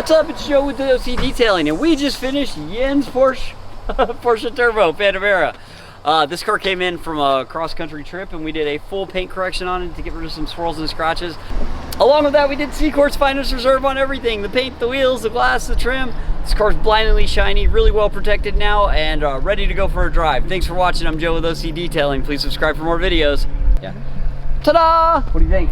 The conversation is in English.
What's up, it's Joe with DYNOShield Detailing, and we just finished Yen's Porsche Turbo Panamera. This car came in from a cross-country trip, and we did a full paint correction on it to get rid of some swirls and scratches. Along with that, we did CQuartz Finest Reserve on everything: the paint, the wheels, the glass, the trim. This car's blindingly shiny, really well protected now, and ready to go for a drive. Thanks for watching. I'm Joe with DYNOShield Detailing. Please subscribe for more videos. Yeah. Ta-da! What do you think?